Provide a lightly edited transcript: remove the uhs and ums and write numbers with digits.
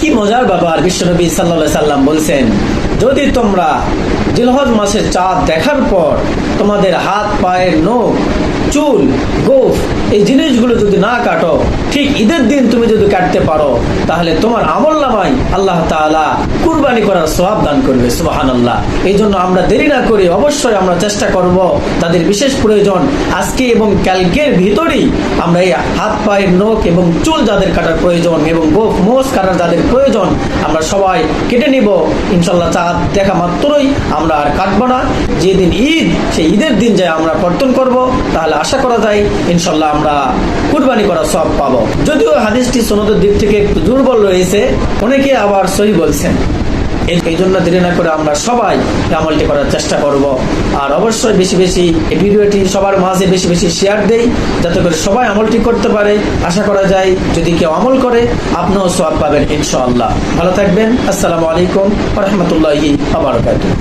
কি মজার ব্যাপার, বিশ্বনবী সাল্লাল্লাহু আলাইহি সাল্লাম বলছেন, যদি তোমরা জিলহজ মাসের চাঁদ দেখার পর তোমাদের হাত পায়ের নখ, চুল, গোঁফ এই জিনিসগুলো যদি না কাটো, ঠিক ঈদের দিন তুমি যদি কাটতে পারো, তাহলে তোমার আমলনামায় আল্লাহ তাআলা কুরবানি করার সওয়াব দান করবে। সুবহানাল্লাহ। এই জন্য আমরা দেরি না করে অবশ্যই আমরা চেষ্টা করব, তাদের বিশেষ প্রয়োজন আজকে এবং কালকের ভিতরেই আমরা এই হাত পায়ের নখ এবং চুল যাদের কাটার প্রয়োজন এবং গোঁফ মোষ কাটার যাদের প্রয়োজন আমরা সবাই কেটে নিব ইনশাল্লাহ। চাঁদ দেখা মাত্রই আমরা আর কাটবো না। যেদিন ঈদ সেই ঈদের দিন যায় আমরা কর্তন করব, তাহলে আশা করা যায় ইনশাল্লাহ আমরা কুরবানি করার সওয়াব পাবো। যদিও হাদিসটি সনদের দিক থেকে একটু দুর্বল রয়েছে, অনেকে আবার সহিহ বলছেন। এই জন্য দেরি না করে আমরা সবাই আমলটি করার চেষ্টা করব। আর অবশ্যই বেশি বেশি এই ভিডিওটি সবার মাঝে বেশি বেশি শেয়ার দেই, যাতে করে সবাই আমলটি করতে পারে। আশা করা যায় যদি কেউ আমল করে আপনিও সওয়াব পাবেন ইনশাআল্লাহ। ভালো থাকবেন। আসসালামু আলাইকুম ওয়া রাহমাতুল্লাহি ওয়া বারাকাতুহু।